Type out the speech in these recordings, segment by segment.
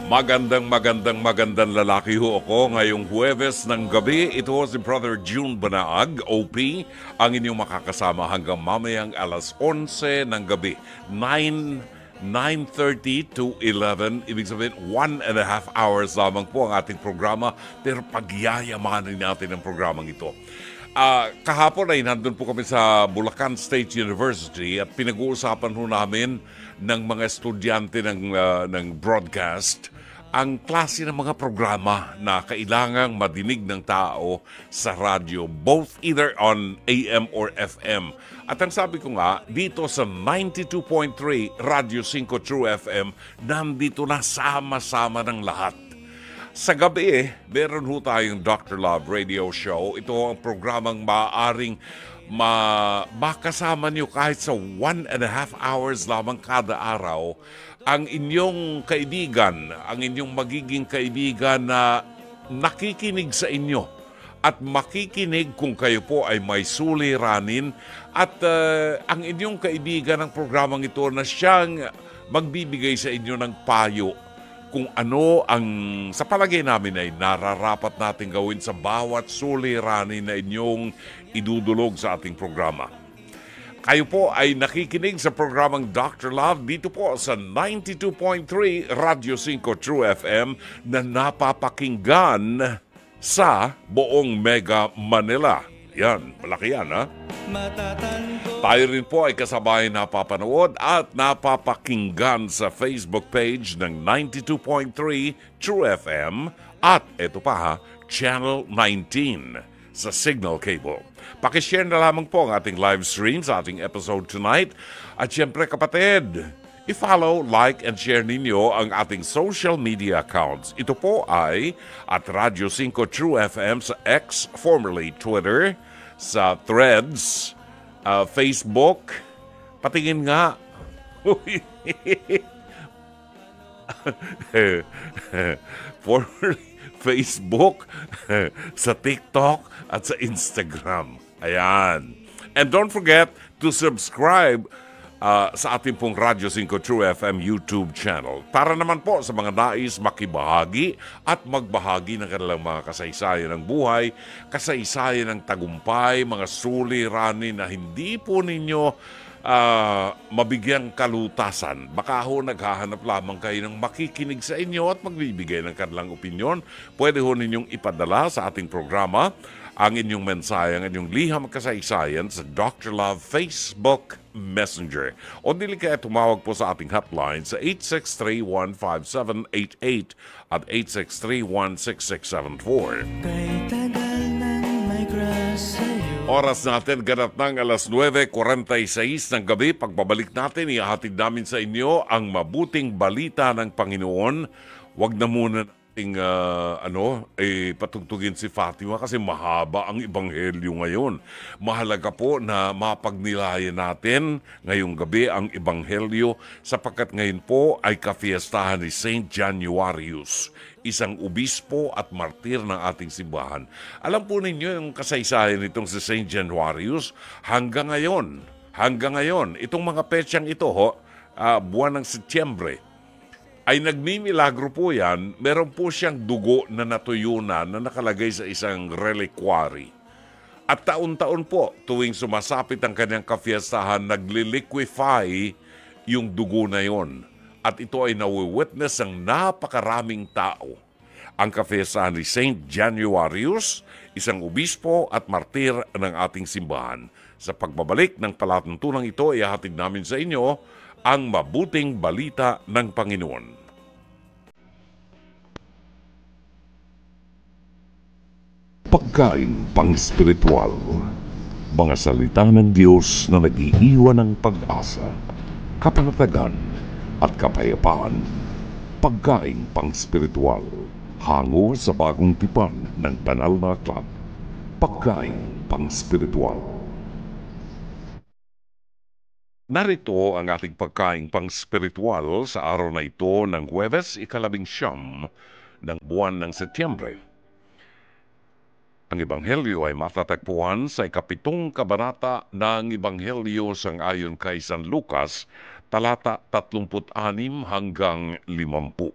Magandang lalaki ho ako ngayong Huwebes ng gabi. Ito si Brother June Banaag, OP, ang inyong makakasama hanggang mamayang alas 11 ng gabi. 9:30 to 11, ibig sabihin 1.5 hours lamang po ang ating programa, pero pagyayamanin natin ang programang ito. Kahapon ay nandun po kami sa Bulacan State University at pinag-uusapan ho namin ng mga estudyante ng broadcast ang klase ng mga programa na kailangang madinig ng tao sa radyo, both either on AM or FM. At ang sabi ko nga, dito sa 92.3 Radyo 5 True FM, nandito na sama-sama ng lahat. Sa gabi, meron ho tayong Dr. Love Radio Show. Ito ang programang maaaring makasama nyo kahit sa 1.5 hours lamang kada araw ang inyong kaibigan, ang inyong magiging kaibigan na nakikinig sa inyo at makikinig kung kayo po ay may suliranin at ang inyong kaibigan ng programang ito na siyang magbibigay sa inyo ng payo kung ano ang sa palagay namin ay nararapat natin gawin sa bawat suliranin na inyong idudulog sa ating programa. Kayo po ay nakikinig sa programang Dr. Love dito po sa 92.3 Radyo 5 True FM na napapakinggan sa buong Mega Manila. Yan, malaki yan ha? Tayo rin po ay kasabay napapanood at napapakinggan sa Facebook page ng 92.3 True FM at ito pa ha, Channel 19 sa Signal Cable. Pakishare na lamang po ang ating live stream sa ating episode tonight. At syempre kapatid, i-follow, like, and share ninyo ang ating social media accounts. Ito po ay at Radyo 5 True FM sa X, formerly Twitter, sa Threads, Facebook, patingin nga. Formerly Facebook, sa TikTok at sa Instagram. Ayan. And don't forget to subscribe sa ating pong Radyo 5 True FM YouTube channel. Para naman po sa mga nais makibahagi at magbahagi ng kanilang mga kasaysayan ng buhay, kasaysayan ng tagumpay, mga suliranin na hindi po ninyo mabigyang kalutasan. Baka ho naghahanap lamang kayo ng makikinig sa inyo at magbibigay ng kanilang opinyon. Pwede ho ninyong ipadala sa ating programa ang inyong mensahe, ang inyong liham kasaysayan sa Dr. Love Facebook Messenger. O dili kaya tumawag po sa ating hotline sa 863-15788 at 863-16674. Oras natin ganap ng alas 9:46 ng gabi. Pagbabalik natin, ihahatid namin sa inyo ang mabuting balita ng Panginoon. Huwag na muna nating patugtugin si Fatima kasi mahaba ang ebanghelyo ngayon. Mahalaga po na mapagnilayan natin ngayong gabi ang ebanghelyo sapagkat ngayon po ay kafiestahan ni Saint Januarius, isang obispo at martir ng ating simbahan. Alam po ninyo yung kasaysayan nitong si Saint Januarius hanggang ngayon, itong mga petsang ito buwan ng Setyembre, ay nagmimilagro po yan. Meron po siyang dugo na natuyunan na nakalagay sa isang reliquary. At taon-taon po, tuwing sumasapit ang kanyang kafiestahan, nagliliquify yung dugo na yon. At ito ay nawi-witness ng napakaraming tao. Ang kafiestahan ni Saint Januarius, isang obispo at martir ng ating simbahan. Sa pagbabalik ng palatuntunang ito, ihahatid namin sa inyo ang mabuting balita ng Panginoon. Pagkain pang-spiritual, mga salita ng Diyos na nag-iiwan ng pag-asa, kapanatagan at kapayapaan. Pagkain pang-spiritual, hango sa bagong tipan ng banal na aklat. Pagkain pang-spiritual. Narito ang ating pagkain pang-spiritual sa araw na ito ng Huwebes, 19 ng buwan ng Setyembre. Ang Ebanghelyo ay matatagpuan sa 7 kabanata ng Ebanghelyo sang-ayon kay San Lucas, talata 36 hanggang 50.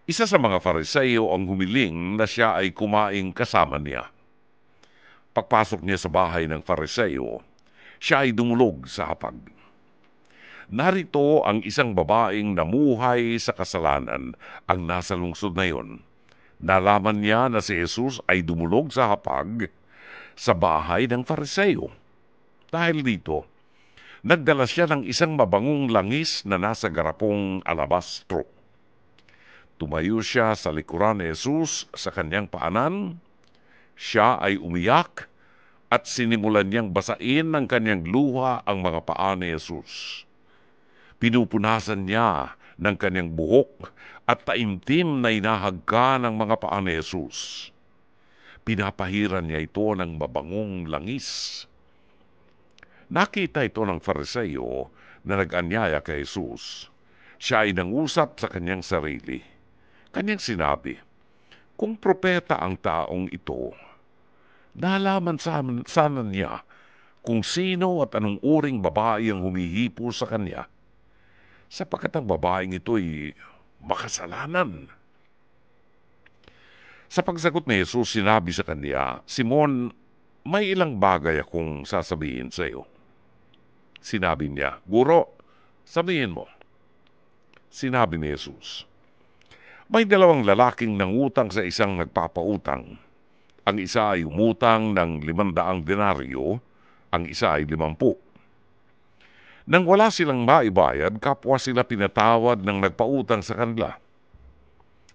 Isa sa mga Fariseo ang humiling na siya ay kumaing kasama niya. Pagpasok niya sa bahay ng Fariseo, siya ay dumulog sa hapag. Narito ang isang babaeng namuhay sa kasalanan ang nasa lungsod na iyon. Nalaman niya na si Jesus ay dumulog sa hapag sa bahay ng Fariseo. Dahil dito, nagdala siya ng isang mabangong langis na nasa garapong alabastro. Tumayo siya sa likuran ni Jesus sa kanyang paanan. Siya ay umiyak at sinimulan niyang basain ng kanyang luha ang mga paa ni Jesus. Pinupunasan niya ng kanyang buhok at taimtim na inahagka ng mga paa ni Jesus. Pinapahiran niya ito ng mabangong langis. Nakita ito ng Fariseo na nag-anyaya kay Jesus. Siya ay nangusap sa kanyang sarili. Kanyang sinabi, kung propeta ang taong ito, nalaman sana niya kung sino at anong uring babae ang humihipo sa kanya, sapagkat ang babaeng ito'y makasalanan. Sa pagsagot ni Jesus, sinabi sa kanya, Simon, may ilang bagay akong sasabihin sa iyo. Sinabi niya, Guro, sabihin mo. Sinabi ni Jesus, may dalawang lalaking nangutang sa isang nagpapautang. Ang isa ay umutang ng 500 denaryo, ang isa ay 50. Nang wala silang maibayad, kapwa sila pinatawad ng nagpautang sa kanila.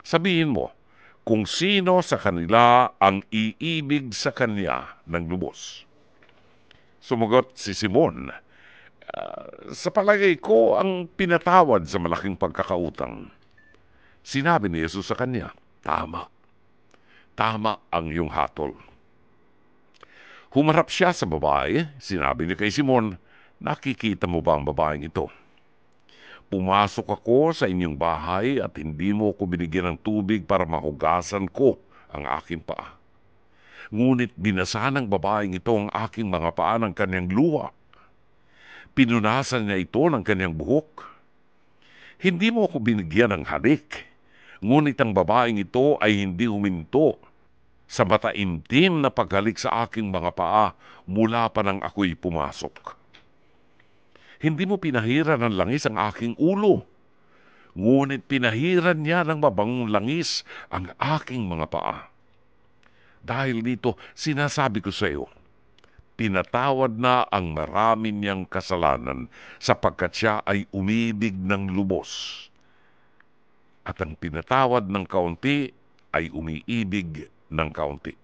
Sabihin mo, kung sino sa kanila ang iibig sa kanya ng lubos. Sumagot si Simon, sa palagay ko ang pinatawad sa malaking pagkakautang. Sinabi ni Jesus sa kanya, Tama. Tama ang iyong hatol. Humarap siya sa babae. Sinabi niya kay Simon, nakikita mo ba ang babaeng ito? Pumasok ako sa inyong bahay at hindi mo ko binigyan ng tubig para mahugasan ko ang aking paa. Ngunit binasa ng babaeng ito ang aking mga paa ng kanyang luha. Pinunasan niya ito ng kanyang buhok. Hindi mo ko binigyan ng halik. Ngunit ang babaeng ito ay hindi huminto sa mataimtim na paghalik sa aking mga paa mula pa nang ako'y pumasok. Hindi mo pinahiran ng langis ang aking ulo, ngunit pinahiran niya ng mabangong langis ang aking mga paa. Dahil dito, sinasabi ko sa iyo, pinatawad na ang marami niyang kasalanan sapagkat siya ay umibig ng lubos. At ang pinatawad ng kaunti ay umiibig ng kaunti.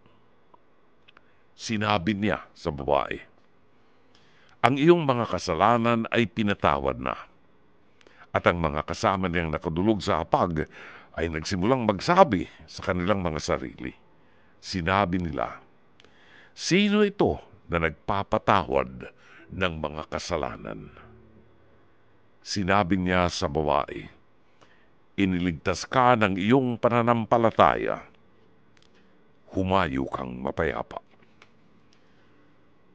Sinabi niya sa babae, ang iyong mga kasalanan ay pinatawad na. At ang mga kasama niyang nakadulog sa hapag ay nagsimulang magsabi sa kanilang mga sarili. Sinabi nila, sino ito na nagpapatawad ng mga kasalanan? Sinabi niya sa babae, iniligtas ka ng iyong pananampalataya. Humayo kang mapayapa.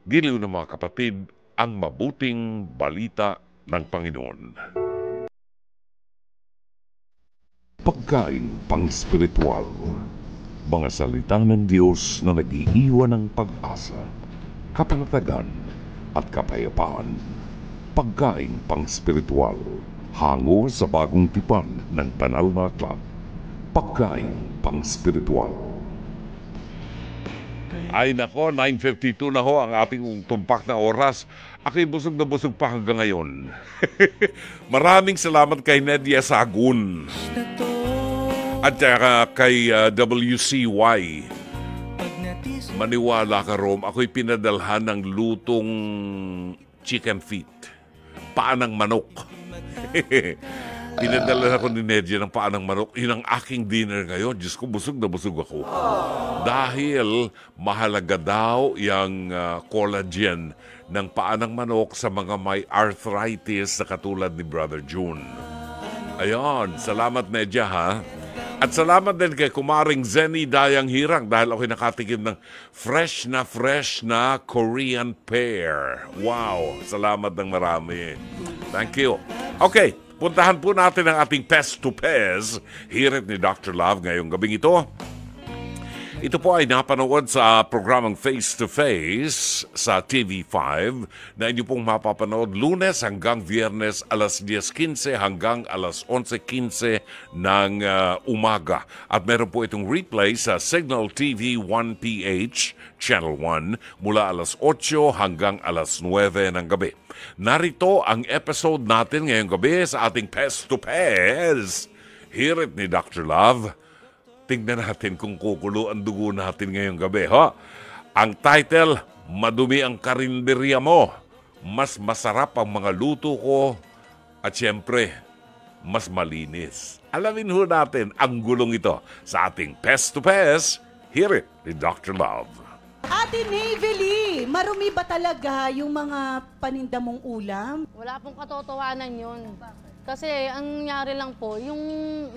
Giliw ng mga kapatid, ang mabuting balita ng Panginoon. Pagkain pang-spiritual. Mga salita ng Diyos na nag-iiwan ng pag-asa, kapanatagan at kapayapaan. Pagkain pang-spiritual. Hango sa bagong tipan ng banal na aklat. Pagkain pang-spiritual. Ay nako, 9:52 na ho ang ating tumpak na oras. Ako'y busog na busog pa hanggang ngayon. Maraming salamat kay Nedia Sagun. At kay WCY. Maniwala ka, Rom, ako'y pinadalhan ng lutong chicken feet. Paanang manok. Pinadala ako ni Nedia ng paanang manok. Yun ang aking dinner ngayon. Diyos ko, busog na busog ako. Dahil mahalaga daw yung collagen ng paanang manok sa mga may arthritis na katulad ni Brother June. Ayan, salamat Nedia ha. At salamat din kay Kumaring Zenny Dayang Hirang dahil ako'y nakatikim ng fresh na Korean pear. Wow, salamat ng marami. Thank you. Okay. Puntahan po natin ang ating Pest to Pez. Hirit ni Dr. Love ngayong gabing ito. Ito po ay napanood sa programang Face to Face sa TV5 na inyo pong mapapanood Lunes hanggang Biyernes alas 10:15 hanggang alas 11:15 ng umaga. At meron po itong replay sa Signal TV 1PH Channel 1 mula alas 8 hanggang alas 9 ng gabi. Narito ang episode natin ngayong gabi sa ating Pest to Pez. Hirit ni Dr. Love. Tingnan natin kung kukulo ang dugo natin ngayong gabi, ha? Ang title, Madumi ang Karinderya Mo. Mas masarap ang mga luto ko at syempre, mas malinis. Alamin ho natin ang gulong ito sa ating Pest to Pez. Hear it ni Dr. Love. Ate Navely, marumi ba talaga yung mga paninda mong ulam? Wala pong katotohanan yun. Kasi ang nangyari lang po, yung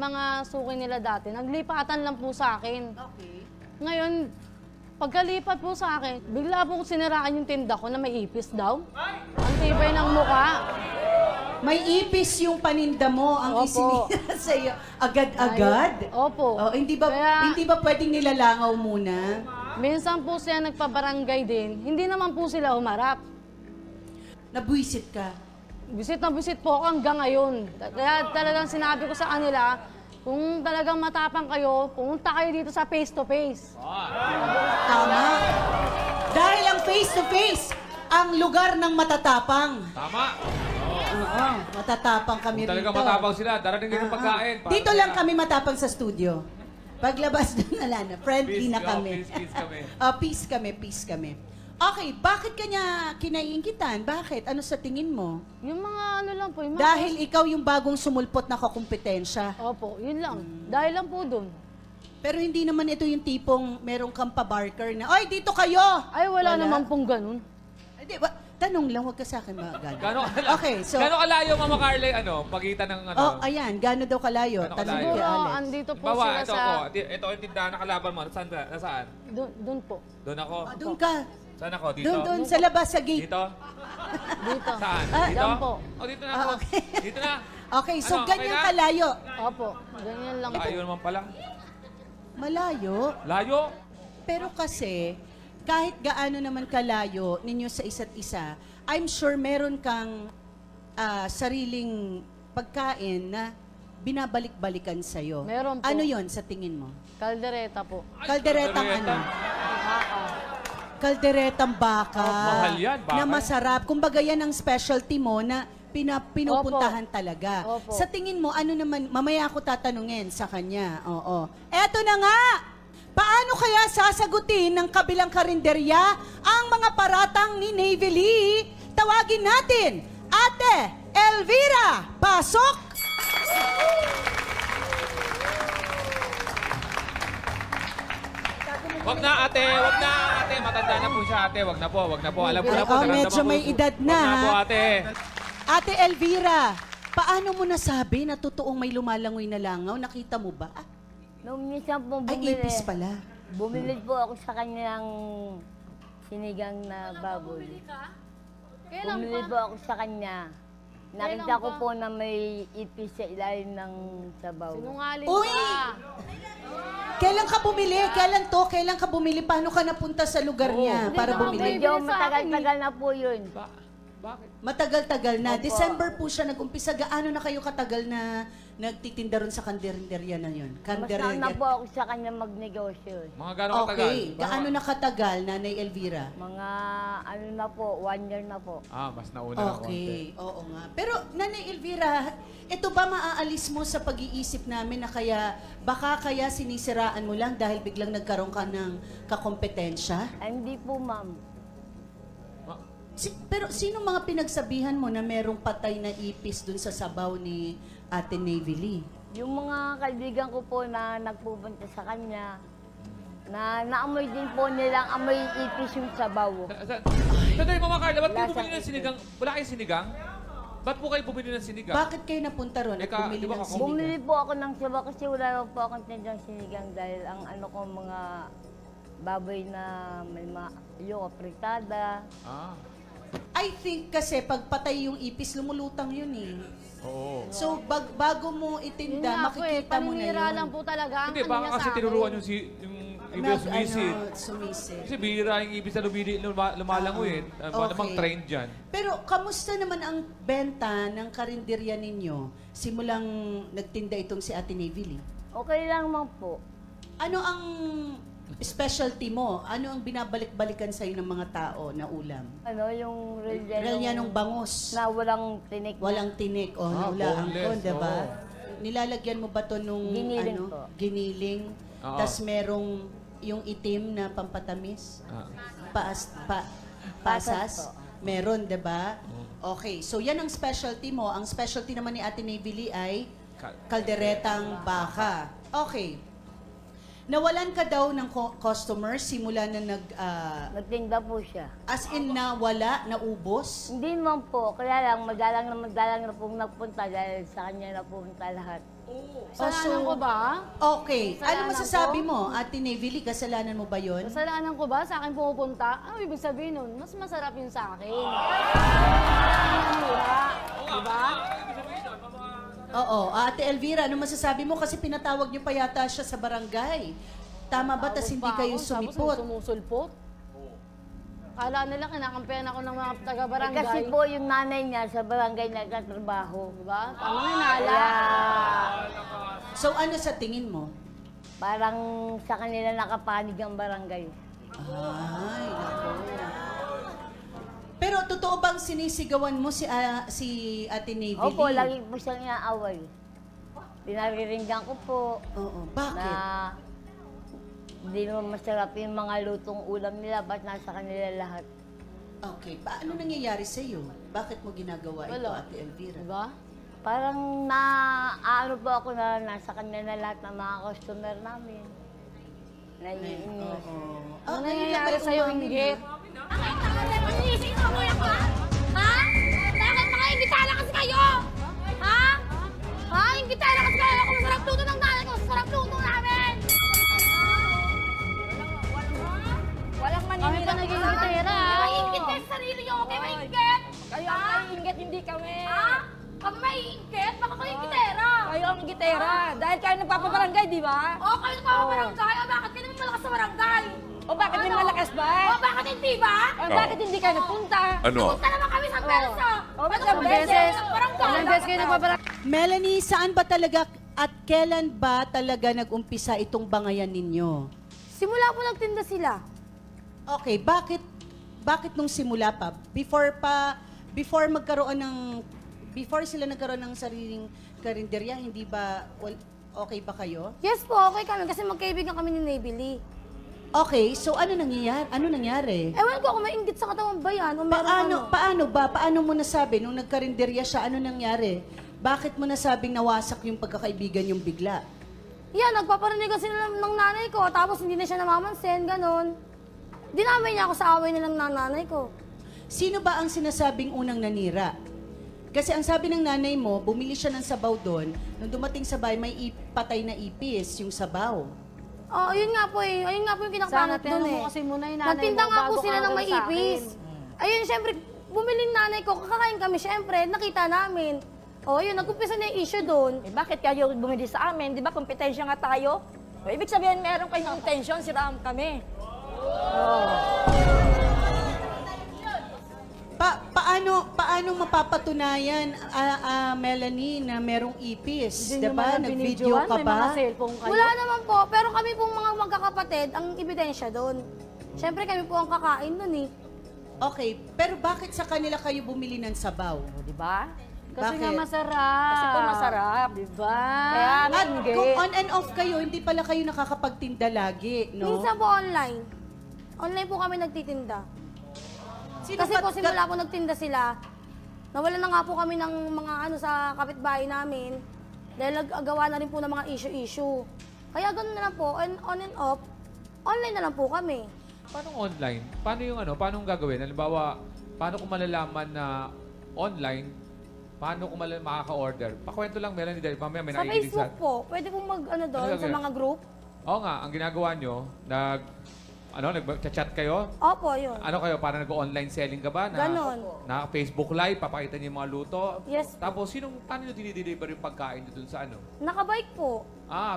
mga suki nila dati, naglipatan lang po sa akin. Okay. Ngayon, pagkalipat po sa akin, bigla pong siniraan yung tinda ko na may ipis daw. Ang tibay ng mukha. May ipis yung paninda mo ang Opo. isinira sa'yo. Agad-agad? Opo. Oh, hindi ba pwedeng nilalangaw muna? Minsan po siya nagpabarangay din, hindi naman po sila humarap. Nabwisit ka? Bisit na bisit po ako hanggang ngayon. Kaya talagang sinabi ko sa kanila, kung talagang matapang kayo, pumunta kayo dito sa face to face. Tama. Dahil ang face to face, ang lugar ng matatapang. Tama. Oo, matatapang kami Kung rito. talagang matapang sila, darating din yung pagkain. Dito lang kami matapang sa studio. Paglabas doon, na, friendly Peace, na kami. peace kami. Peace kami. Okay, bakit kanya kinaiingitan? Bakit? Ano sa tingin mo? Yung mga ano lang po, yung mga... Dahil ikaw yung bagong sumulpot na kakumpetensya. Opo, yun lang. Dahil lang po dun. Pero hindi naman ito yung tipong merong kang pa-barker na, "Oy, dito kayo!" Ay, wala naman pong ganun. Hindi, tanong lang, huwag ka sa akin magagalit. Okay, so... Gano'ng kalayo, Mama Carly, pagitan ng ano? Oh, ayan, gaano daw kalayo? Gaano Tanong kalayo? kay Siguro, Alex. andito po Bawa, sila ito sa... ako. Ito yung tindahan na kalaban mo. Nasaan? Dun po. Doon ako. Doon ka. Saan ako? Dito? Doon, sa labas, sa gate. Dito? Dito. Saan? Ah, Dito? dyan po. Dito na ako. Okay. Dito na. Okay, so Ano, okay ganyan na? kalayo. Opo, ganyan lang po. Layo naman pala. Malayo. Layo? Pero kasi, kahit gaano naman kalayo ninyo sa isa't isa, I'm sure meron kang sariling pagkain na binabalik-balikan sa'yo. Meron po. Ano yon sa tingin mo? Kaldereta po. Kalderetang kaldereta. ano? Baka. Kalderetang baka. Mahal yan, baka Na yan. masarap. Kumbaga yan ang specialty mo na pinupuntahan talaga. Opo. Sa tingin mo, ano naman, mamaya ako tatanungin sa kanya. Oo. Eto na nga! Paano kaya sasagutin ng kabilang karinderya ang mga paratang ni Navely? Tawagin natin, Ate Elvira! Pasok! Wag na ate. Matanda na po siya ate. Wag na po. Alam ko na po. Oh, naramdaman medyo ko. may edad na, Wag na po ha? ate. Ate Elvira, paano mo nasabi na totoong may lumalangoy na langaw? Nakita mo ba? Nung minsan po Ay, bumili, ipis pala. bumili po ako sa kanyang sinigang na baboy. Kailan Bumili pa? po ako sa kanya. Nakita Kailan ko pa? po na may ipis sa ilalim ng sabaw. Sinungaling Uy! ka. Kailan ka bumili? Kailan ka bumili? Paano ka napunta sa lugar niya para Hindi bumili? Medyo Bibili sa matagal-tagal na po yun. Bakit? Matagal-tagal na. Opo. December po siya nag-umpisa. Gaano na kayo katagal na nagtitinda ron sa kanderya na yun? Mas nauna po ako sa kanya magnegosyo. Mga gano'ng katagal? Okay. Gaano na katagal, Nanay Elvira? Mga ano na po, 1 year na po. Mas nauna ng konti. Okay. Oo nga. Pero, Nanay Elvira, ito ba maaalis mo sa pag-iisip namin na baka kaya sinisiraan mo lang dahil biglang nagkaroon ka ng kakompetensya? Ay, hindi po ma'am. Pero sino mga pinagsabihan mo na merong patay na ipis dun sa sabaw ni Ate Navely? Yung mga kaibigan ko po na nagpupunta sa kanya, na naamoy din po nilang amoy ipis yung sabaw. Sandali, Mama Carla, ba't kayo Lasa bumili ng ipis. sinigang? Wala kayong sinigang? Ba't po kayo bumili ng sinigang? Bakit kayo napunta ron at Eka, bumili di ba ng ako- Bumili sinigang? po ako ng sabaw kasi wala naman po akong tindang sinigang dahil ang ano ko mga baboy na may fritada. I think kasi pag patay yung ipis, lumulutang yun eh. Oo. So, bago mo Yun itinda, nga po eh, makikita mo na paninira yun. lang po talaga ang Hindi, ano baka niya kasi sa akin. tinuruan yung ibig sumisid. Sumisid. Kasi bihira yung ibig sa lumalangoy eh. Namang trained dyan. Pero kamusta naman ang benta ng karinderya ninyo simulang nagtinda itong si Ate Navy? Okay lang naman po. Ano ang specialty mo? Ano ang binabalik-balikan sa'yo ng mga tao na ulam? Ano, yung Relyanong bangus. na walang tinik. Walang tinik o hulaan ko, boneless, diba? Nilalagyan mo ba to nung Giniling po. giniling? Oo. Tas merong yung itim na pampatamis? Ah. Pasas? Meron, diba? Okay, so yan ang specialty mo. Ang specialty naman ni Ate Navy ay kalderetang baka. Okay. Nawalan ka daw ng customer simula na Nagtinda po siya. as in nawala, naubos? Hindi naman po. Kaya lang, madalang na pong nagpunta dahil sa kanya na pumunta lahat. Kasalanan ko ba? Okay. Ano Kasalanan masasabi ko? mo, Ate Navy Lee? Kasalanan mo ba yun? Kasalanan ko ba sa akin pumupunta? Ano ibig sabihin nun? Mas masarap yun sa akin. Diba? Oo. Ate Elvira, ano masasabi mo? Kasi pinatawag niyo pa yata siya sa barangay. Tama ba? Tas hindi kayo sumipot? Tapos sumusulpot. Kala nila kinakampihan ako ng mga taga-barangay. Kasi po yung nanay niya sa barangay nagtatrabaho. Diba? Tama nga nala. So ano sa tingin mo? Parang sa kanila nakapanig ang barangay. Ay, nako. Pero totoo bang sinisigawan mo si Ate Navy Opo, Lee? lagi po siyang iaaway. Pinariringgan ko po Oo. na Bakit? hindi naman masarap yung mga lutong ulam nila. Ba't nasa kanila lahat? Okay. Paano nangyayari sa iyo? Bakit mo ginagawa ito, Wala. Ate Elvira? Diba? Parang ano po ako na nasa kanila na lahat ng mga customer namin. Naiinis. Ano nangyayari sa'yo, Inggit? Inisip mo yan ba? Ha? Bakit mga imbitala kasi kayo? Ha? Ha? Imbitala kasi kayo. Kung masarap luto ng nanay ko, masarap luto namin. Walang Kami pa naging gitera. Maiingit kayo sa sarili nyo. Okay, maiingit? Kayo ang naiingit, hindi kami. Ha? Kami maiingit? Baka kayo yung gitera. Kayo ang gitera. Dahil kayo nagpapabarangay, di ba? O, kayo nagpapabarangay. O, bakit kayo naman malakas sa barangay? O bakit may malakas ba? O, bakit hindi ba? O bakit hindi kayo nagpunta? Ano? Punta naman kami sa Belsa. O ba't ilang beses? Ilang beses kayo nagpaparang... Melanie, saan ba talaga at kailan ba talaga nag-umpisa itong bangayan ninyo? Simula po nagtinda sila. Okay, bakit nung simula pa? Before sila nagkaroon ng sariling karinderya, hindi ba okay ba kayo? Yes po, okay kami kasi magkaibigan kami ni Navy Lee. Okay, so ano nangyari? Ewan ko kung may inggit sa katawan ba yan o meron Paano mo nasabi nung nagkarinderya siya, ano nangyari? Bakit mo nasabing nawasak yung pagkakaibigan yung bigla? Yan, nagpaparinig kasi ng nanay ko, tapos hindi na siya namamansin, ganon. Dinamay niya ako sa away nilang nanay ko. Sino ba ang sinasabing unang nanira? Kasi ang sabi ng nanay mo, bumili siya ng sabaw doon. Nung dumating sa bahay, may patay na ipis, yung sabaw. Oo, yun nga po eh. Ayun nga po yung kinakalat doon eh. Kasi muna yung nanay Nagtinda mo nga po bago sila ka ng may sa akin. ipis. Ayun, syempre, bumili ng nanay ko, kakakain kami, syempre, nakita namin. O, yun, nag-umpisa na yung issue doon. Eh, bakit kayo bumili sa amin? Di ba kompetensya nga tayo? O, ibig sabihin, meron kayong intention, siraan kami. Paano mapapatunayan, Melanie, na merong ipis? Hindi nyo Diba? man Nag-video binidyoan, ka may ba? mga cellphone kayo. Wala naman po, pero kami pong mga magkakapatid, ang ebidensya doon. Syempre, kami po ang kakain doon eh. Okay, pero bakit sa kanila kayo bumili ng sabaw? O, di ba? Kasi nga Bakit? masarap. Kasi po masarap. Di ba? Kaya At nainggit. kung on and off kayo, hindi pala kayo nakakapagtinda lagi, no? Minsan po online. Online po kami nagtitinda. Kasi po simula po nagtinda sila, nawalan na nga po kami ng mga sa kapitbahay namin dahil nag-agawa na rin po ng mga issue-issue. Kaya ganoon na lang po, on and off, online na lang po kami. Paano online? Paano yung paano yung gagawin? Halimbawa, paano kung malalaman na online, paano kung makaka-order? Pakwento lang, Melanie, dahil mamaya may Sa nakikinig Facebook po, pwede pong mag doon sa gagawin? mga group. Oo nga, ang ginagawa nyo, nag-chat kayo? Opo, yun. Ano kayo, parang nag-online selling ka ba? Ganon. Na Facebook Live, papakita niyo yung mga luto? Yes. Tapos, paano nyo dinideliver yung pagkain nyo dun sa ano? Nakabike po.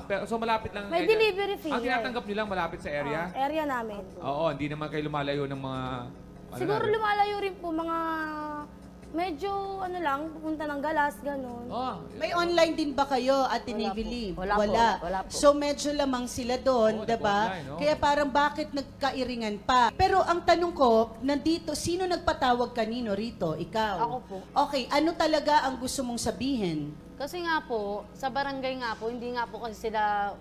Pero so malapit lang. May delivery fee. Ang tinatanggap nyo lang malapit sa area? Area namin. Oo, hindi naman kayo lumalayo ng mga... Siguro lumalayo rin po mga... Medyo pupunta ng Galas, gano'n. May online din ba kayo, Ate Navely? Wala po. Wala po. So medyo lamang sila doon, diba? Kaya parang bakit nagkairingan pa? Pero ang tanong ko, nandito, sino nagpatawag kanino rito? Ikaw? Ako po. Okay, ano talaga ang gusto mong sabihin? Kasi nga po, sa barangay nga po, hindi nga po kasi sila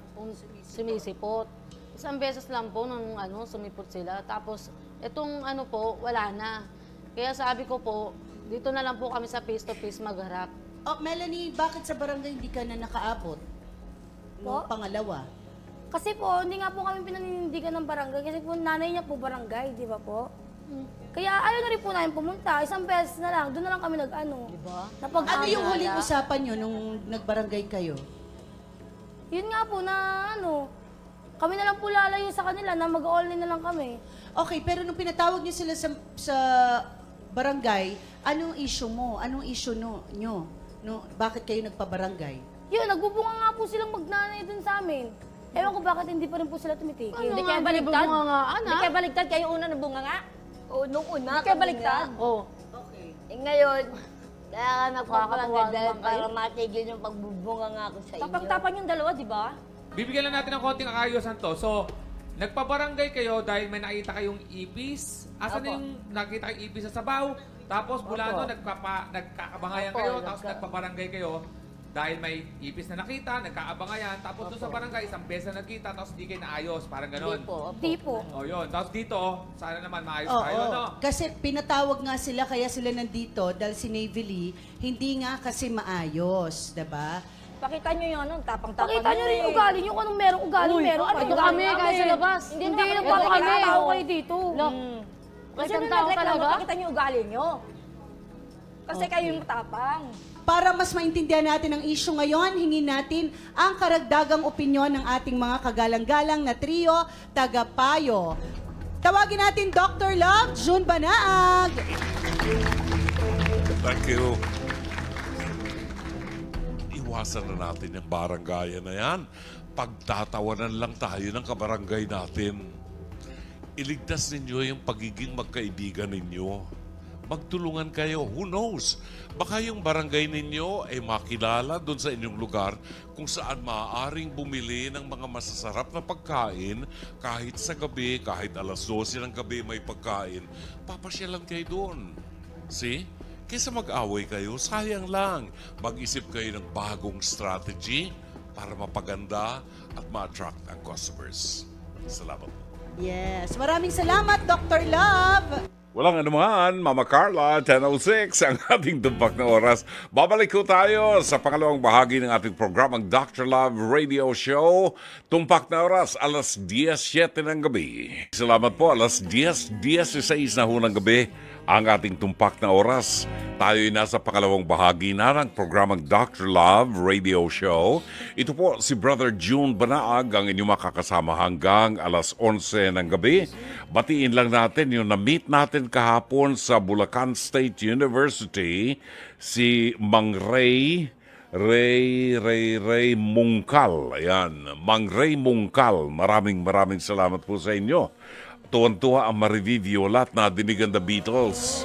sumisipot. Isang beses lang po nung sumipot sila. Tapos, itong wala na. Kaya sabi ko po, dito na lang po kami sa face-to-face magharap. Oh, Melanie, bakit sa barangay hindi ka na nakaabot? No, pangalawa. Kasi po, hindi nga po kami pinaninindigan ng barangay. Kasi po, nanay niya po barangay, di ba po? Kaya ayaw na rin po namin pumunta. Isang beses na lang, doon na lang kami Diba? Ano yung huling usapan nyo nung nagbarangay kayo? Yun nga po na kami na lang po lalayo sa kanila na mag-online na lang kami. Okay, pero nung pinatawag nyo sila sa barangay, anong issue mo? Anong issue nyo? Bakit kayo nagpabarangay? Yun, nagbubunga nga po silang magnanay dun sa amin. Ewan ko bakit hindi pa rin po sila tumitigil. Hindi kayo baligtad? Hindi kayo baligtad? Kayo una nabunga nga? Oo, nung una. Hindi kayo baligtad? Oo. Okay. Ngayon, kaya nga nagpaparangay dahil para matigil yung pagbubunga nga ako sa inyo. Tapang-tapang yung dalawa, di ba? Bibigyan lang natin ng konting kakayusan to. So, nagpabarangay kayo dahil may nakita kayong ipis. Asan na yung nakita kayong ipis sa sabaw? Tapos bulano, nagkakabangayan kayo. Tapos nagpabarangay kayo dahil may ipis na nakita, nagkaabangayan. Tapos doon sa barangay, isang beses na nagkita, tapos hindi kayo naayos. Parang ganon. Di po. O yun. Tapos dito, sana naman maayos Oo, tayo, no? kasi pinatawag nga sila, kaya sila nandito dahil si Navely, hindi nga kasi maayos, diba? Pakita nyo yung tapang-tapang. Pakita nyo rin yung ugali nyo kung anong merong ugali, meron. Ito kami, kahit sa labas. Hindi nagpapakita kayo dito. Kasi Isang nung tao nagreklamo, talaga? pakita nyo yung ugali nyo. Kasi kayo yung matapang. Para mas maintindihan natin ang issue ngayon, hingin natin ang karagdagang opinyon ng ating mga kagalang-galang na trio, Tagapayo. Tawagin natin Dr. Love, June Banaag. Thank you. Iwasan na natin yung barangay na yan. Pagtatawanan lang tayo ng kabarangay natin. Iligtas ninyo yung pagiging magkaibigan ninyo. Magtulungan kayo. Who knows? Baka yung barangay ninyo ay makilala doon sa inyong lugar kung saan maaaring bumili ng mga masasarap na pagkain kahit sa gabi, kahit alas 12 ng gabi may pagkain. Papasyalan kayo doon. See? Kaysa mag-away kayo, sayang lang. Mag-isip kayo ng bagong strategy para mapaganda at ma-attract ang customers. Salamat. Yes, maraming salamat, Dr. Love. Walang anuman, Mama Carla, 10:06 ang ating tumpak na oras. Babalik ko tayo sa pangalawang bahagi ng ating programang Dr. Love Radio Show. Tumpak na oras, alas 10:07 ng gabi. Salamat po, alas 10:16 na ho ng gabi ang ating tumpak na oras. Tayo'y nasa pangalawang bahagi na ng programang Dr. Love Radio Show. Ito po si Brother June Banaag ang inyong makakasama hanggang alas 11 ng gabi. Batiin lang natin yung na-meet natin kahapon sa Bulacan State University, si Mang Ray Mungkal. Ayan, Mang Ray Mungkal. Maraming salamat po sa inyo. Tuwan-tuwa ang ma-review lahat na dinigan The Beatles.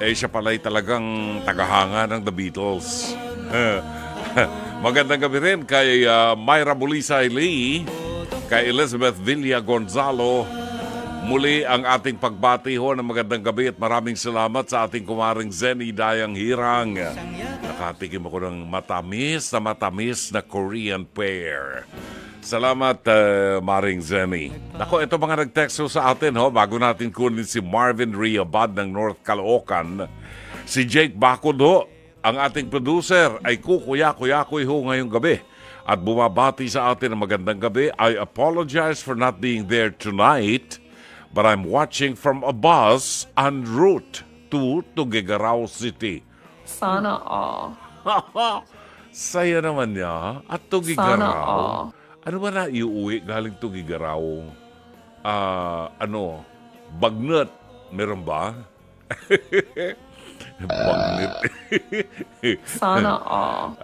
Siya pala'y talagang tagahanga ng The Beatles. Magandang gabi rin kay Myra Bulisay Lee, kay Elizabeth Villa Gonzalo. Muli ang ating pagbati ho ng magandang gabi at maraming salamat sa ating kumaring Zenny Dayang Hirang. Nakatikim ako ng matamis na Korean pear. Salamat, Maring Zenny. Ako, ito mga nag-text sa atin, bago natin kunin si Marvin Riabad ng North Caloocan. Si Jake Bacod, ang ating producer, ay kukuya-kuya-kuy ngayong gabi. At bumabati sa atin ng magandang gabi. I apologize for not being there tonight, but I'm watching from a bus en route to Tuguegarao City. Sana all. Saya naman niya. At Tuguegarao. Ano ba na iuwi galing Tuguegarao? bagnut. Meron ba? Bagnut. Sana all.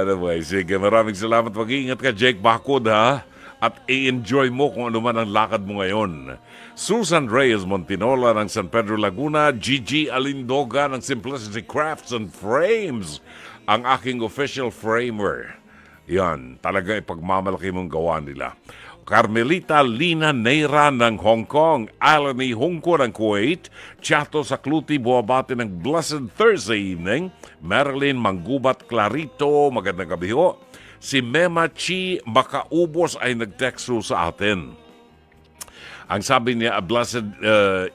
Anyway, sige, maraming salamat. Mag-iingat ka, Jake Bakod, ha? At i-enjoy mo kung ano man ang lakad mo ngayon. Susan Reyes Montinola ng San Pedro Laguna, Gigi Alindoga ng Simplicity Crafts and Frames, ang aking official framer. Yan, talaga ipagmamalaki mong gawa nila. Carmelita Lina Neira ng Hong Kong, Alani Hungko ng Kuwait, Chato Sakluti buwabati ng Blessed Thursday evening, Marilyn Manggubat Clarito, magandang gabi ho. Si Mema Chi Makaubos ay nag-text sa atin. Ang sabi niya, a blessed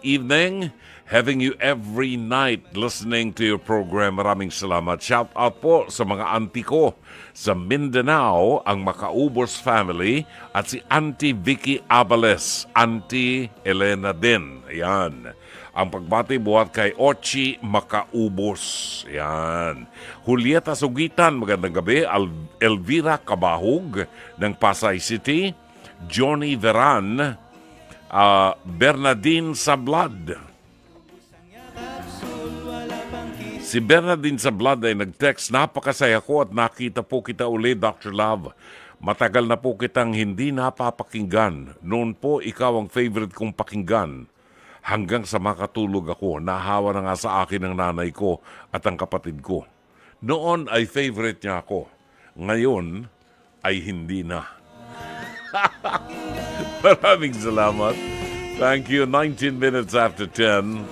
evening, having you every night listening to your program. Maraming salamat. Shout out po sa mga auntie ko sa Mindanao, ang Makaubos family, at si Auntie Vicky Abales, Auntie Elena din. Ayan. Ang pagbati buhat kay Ochi Makaubos. Yan. Julieta Sugitan, magandang gabi. Elvira Kabahog ng Pasay City. Johnny Veran. Bernardine Sablad. Si Bernardine Sablad ay nag-text, napakasaya ko at nakita po kita uli, Dr. Love. Matagal na po kitang hindi napapakinggan. Noon po, ikaw ang favorite kong pakinggan. Hanggang sa makatulog ako, nahawa na nga sa akin ng nanay ko at ang kapatid ko. Noon ay favorite niya ako. Ngayon ay hindi na. Maraming salamat. Thank you. 19 minutes after 10.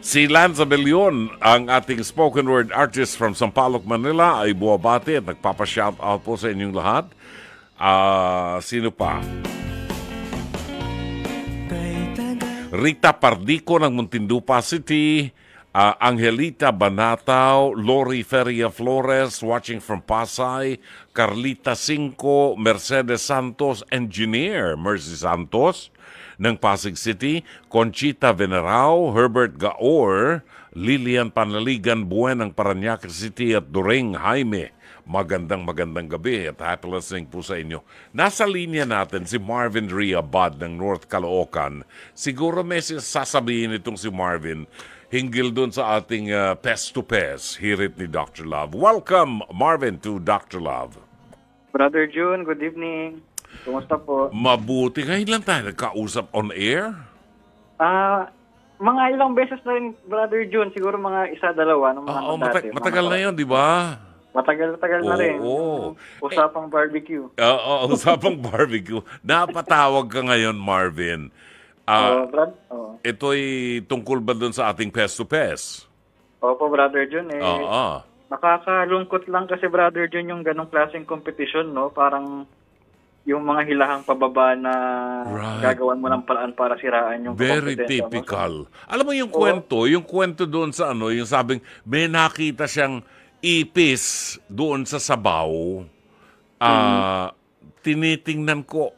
Si Lanza Belion, ang ating spoken word artist from Sampaloc, Manila, ay buwabati at nagpapa-shoutout po sa inyong lahat. Sino pa? Rita Pardico ng Muntinlupa City, Angelita Banataw, Lori Feria Flores watching from Pasay, Carlita Cinco, Mercedes Santos, Engineer Mercy Santos ng Pasig City, Conchita Venerao, Herbert Gaor, Lilian Panaligan Buen ng Parañaque City at Doreng Jaime. Magandang gabi at happy listening po sa inyo. Nasa linya natin si Marvin Riabad ng North Caloocan. Siguro may sasabihin itong si Marvin hinggil doon sa ating Pest to Pest, hirit ni Dr. Love. Welcome, Marvin, to Dr. Love. Brother June, good evening. Kumusta po? Mabuti. Ngayon lang tayo nagkausap on air? Mga ilang beses na rin, Brother June. Siguro mga isa-dalawa. Matagal na yun, di ba? Matagal na rin. Usapang barbecue. Usapang barbecue. Napatawag ka ngayon, Marvin. Ito'y tungkol ba doon sa ating Pest to Pest? Opo, Brother June. Nakakalungkot lang kasi, Brother June, yung ganong klaseng competition, no? Parang yung mga hilahang pababa na gagawan mo ng paraan para siraan yung very typical. Alam mo yung kwento doon sa yung sabing may nakita siyang ipis doon sa sabaw. Tinitingnan ko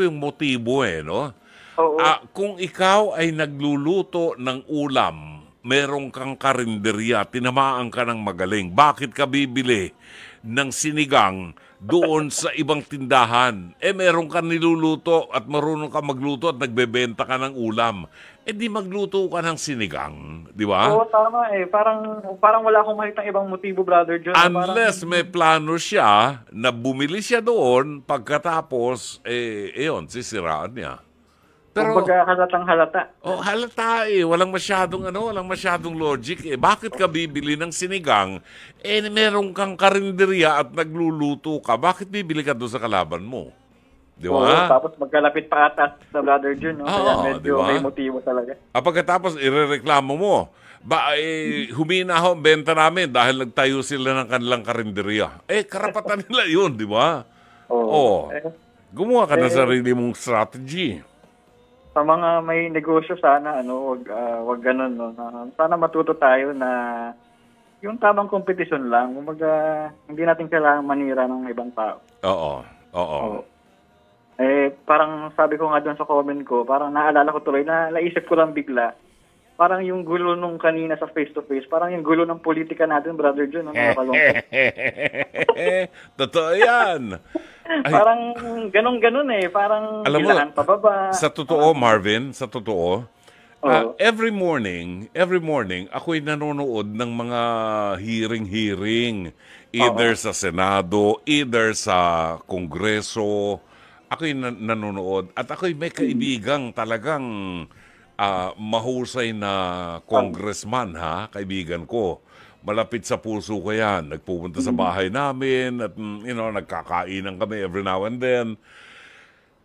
yung motibo no? Kung ikaw ay nagluluto ng ulam, merong kang karinderya, tinamaan ka ng magaling, bakit ka bibili ng sinigang doon sa ibang tindahan? Meron ka niluluto at marunong ka magluto at nagbebenta ka ng ulam. Di magluto ka ng sinigang, di ba? Oo, tama Parang wala akong makitang ibang motibo, Brother John. Unless may plano siya na bumili siya doon, pagkatapos, yun, sisiraan niya. Pero kumbaga halatang halata. Halata walang masyadong logic Bakit ka bibili ng sinigang meron kang karinderya at nagluluto ka? Bakit bibili ka doon sa kalaban mo? Di ba? Tapos magkalapit pa atas sa Brother June, no? Kaya medyo may motibo talaga. Pagkatapos irereklamo mo, humina ho ang benta namin dahil nagtayo sila ng kanilang karinderya. Karapatan nila yun, di ba? Gumawa ka ng sarili mong strategy. Sa mga may negosyo sana wag ganun no. Sana matuto tayo na yung tamang kompetisyon lang. Kumbaga hindi natin kailangan manira ng ibang tao. Oo. Parang sabi ko nga doon sa comment ko, parang naalala ko tuloy na naisip ko lang bigla. Parang yung gulo nung kanina sa face to face, parang yung gulo ng politika natin, Brother John, nakakalungkot. Totoo yan. Parang ganun-ganun eh. Parang Alam mo, bilangan pababa. sa totoo, Marvin, sa totoo, every morning, ako'y nanonood ng mga hearing. Either sa Senado, either sa Kongreso. Ako'y nanonood. At ako'y may kaibigang talagang mahusay na congressman, kaibigan ko. Malapit sa puso ko yan. Nagpupunta sa bahay namin at nagkakainan kami every now and then.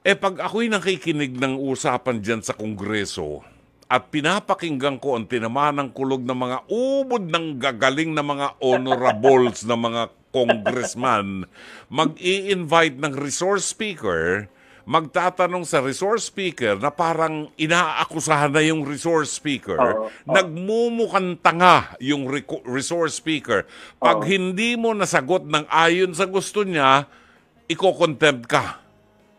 Pag ako'y nakikinig ng usapan dyan sa Kongreso at pinapakinggan ko ang tinamaan ng kulog ng mga ubod ng gagaling na mga honorables na mga congressman, mag-i-invite ng resource speaker, magtatanong sa resource speaker na parang inaakusahan na yung resource speaker, nagmumukhang tanga yung resource speaker. Pag hindi mo nasagot ng ayon sa gusto niya, iko-contempt ka.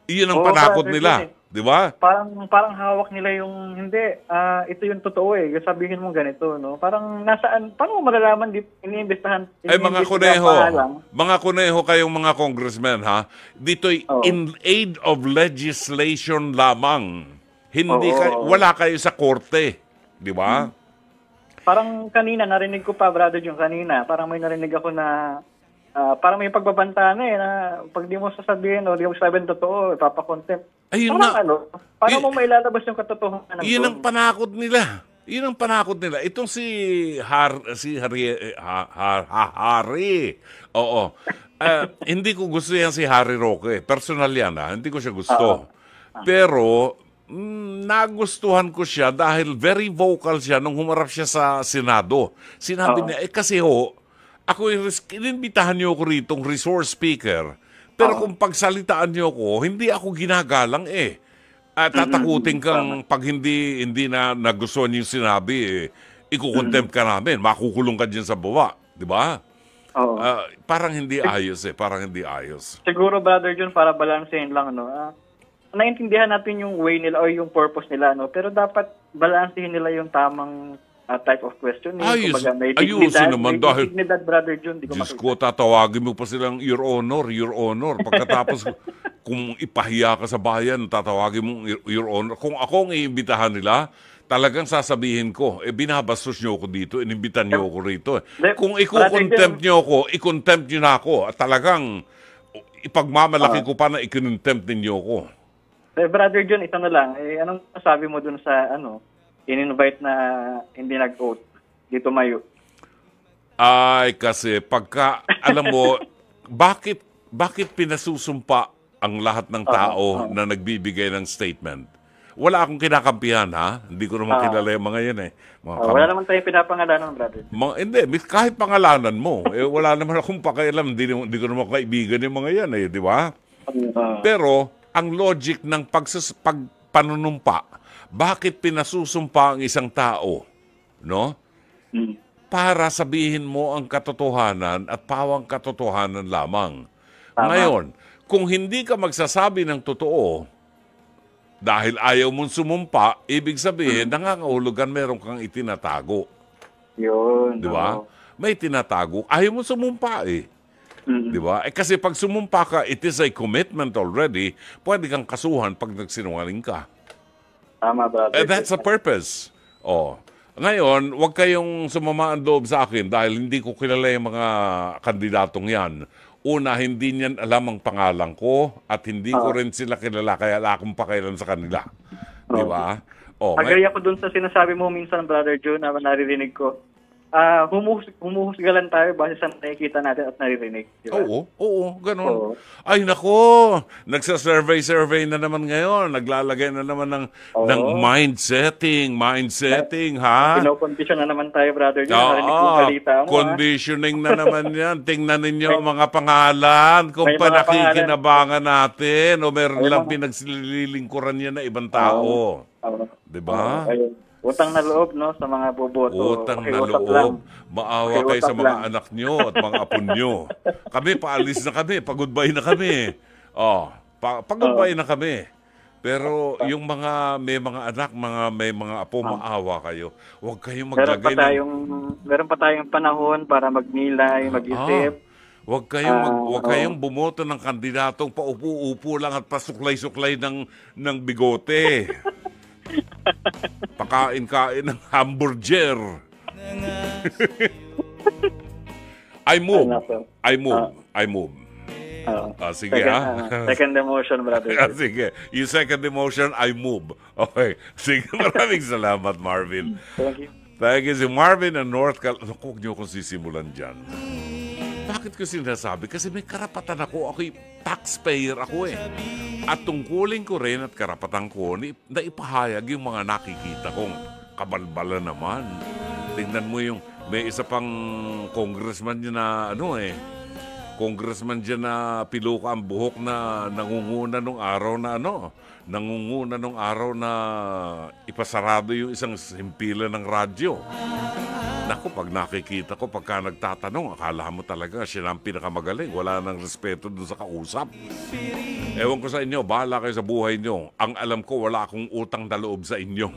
Iyon ang panakot nila. Di ba? Parang hawak nila yung, hindi, ito yung totoo eh. Sabihin mo ganito, no? Parang nasaan, paano mo malalaman, iniimbestahan? Mga kuneho kayong mga congressmen, dito'y in aid of legislation lamang. Hindi wala kayo sa korte. Di ba? Parang kanina, narinig ko pa, brother, yung kanina, parang may narinig ako na parang may pagbabanta na na pag di mo sasabihin o di mo sabihin totoo, ipapakontempt. Ayun parang na. Paano mo mailalabas yung katotohanan? Yun ang panakot nila. Itong si Harry. Oo. Hindi ko gusto yan si Harry Roque. Personal yan, hindi ko siya gusto. Pero nagustuhan ko siya dahil very vocal siya nung humarap siya sa Senado. Sinabi niya, kasi ako inimbitahan niyo ko ritong resource speaker. Pero kung pagsalitaan niyo ko, hindi ako ginagalang tatakutin kang pag hindi na nagustuhan yung sinabi, ikukontempt ka namin, makukulong ka dyan sa baba. Di ba? Parang hindi ayos Parang hindi ayos. Siguro, Brother John, para balansehin lang, no? Naintindihan natin yung way nila o yung purpose nila, no? Pero dapat balansehin nila yung tamang type of question. Ayusin naman dahil dignidad, Brother John. Diyos ko, tatawagin mo pa silang Your Honor. Pagkatapos, kung ipahiya ka sa bayan, tatawagin mo Your Honor. Kung ako ang iimbitahan nila, talagang sasabihin ko, binabastos niyo ako dito, inimbitan niyo ako rito. Kung i-contempt niyo ako, i-contempt niyo na ako. At talagang ipagmamalaki ko pa na i-contempt niyo ako. Brother John, ito na lang. Anong sabi mo dun sa in-invite na hindi nag-vote dito Mayo? Kasi pagka, alam mo, bakit pinasusumpa ang lahat ng tao na nagbibigay ng statement? Wala akong kinakampihan, Hindi ko naman kilala yung mga yan, wala naman tayong pinapangalanan, brother. Hindi, kahit pangalanan mo, wala naman akong pakialam. Hindi ko naman kaibigan yung mga yan, di ba? Pero, ang logic ng panunumpa, bakit pinasusumpa ang isang tao, no? Para sabihin mo ang katotohanan at pawang katotohanan lamang. Ngayon, kung hindi ka magsasabi ng totoo, dahil ayaw mong sumumpa, ibig sabihin, nangangahulugan meron kang itinatago. Yun. Di ba? May tinatago. Ayaw mo sumumpa Di ba? Kasi pag sumumpa ka, it is a commitment already. Pwede kang kasuhan pag nagsinungaling ka. Tama, brother. That's the purpose. Ngayon, huwag kayong sumama ang loob sa akin dahil hindi ko kilala yung mga kandidatong yan. Una, hindi niyan alam ang pangalan ko at hindi ko rin sila kilala kaya wala akong pakialam sa kanila. Di ba? Agree ako dun sa sinasabi mo minsan, Brother Joe, na naririnig ko. Humuhusgalan tayo base sa nakikita natin at naririnig. Diba? Oo, ganun. Ay, nako, nagsa-survey na naman ngayon. Naglalagay na naman ng mind-setting, Pino-condition na naman tayo, Brother Joe. Narinig ko balita mo, conditioning na naman yan. Tingnan ninyo ang mga pangalan, kung panakikinabangan natin, o meron lang pinaglilingkuran yan na ibang tao. Diba? Utang na loob, no, sa mga boboto. Utang na loob. Maawa kayo sa mga anak nyo at mga apo nyo. Kami, paalis na kami. Pag-goodbye na kami. Pag-goodbye na kami. Pero yung may mga anak, may mga apo, maawa kayo. Huwag kayong maglagay meron pa tayong panahon para magnilay, mag-isip. Huwag kayong bumoto ng kandidatong paupo-upo lang at pasuklay-suklay ng bigote. Pakain-kain ng hamburger. I move. Sige second emotion, brother. Sige. Yung second emotion, I move. Okay. Sige, maraming salamat, Marvin. Thank you. Si Marvin ng North Carolina. Huwag niyo akong sisimulan dyan. Bakit ko sinasabi? Kasi may karapatan ako. Ako'y taxpayer ako eh. At tungkulin ko rin at karapatan ko na ipahayag yung mga nakikita kong kabalbala naman. Tingnan mo yung may isa pang congressman dyan na congressman dyan na piluka ang buhok na nangunguna nung araw na ipasarado yung isang himpilan ng radyo. Naku, pag nakikita ko, pagka nagtatanong, akala mo talaga siya ang pinakamagaling. Wala nang respeto dun sa kausap. Ewan ko sa inyo, bahala kayo sa buhay nyo. Ang alam ko, wala akong utang na loob sa inyo.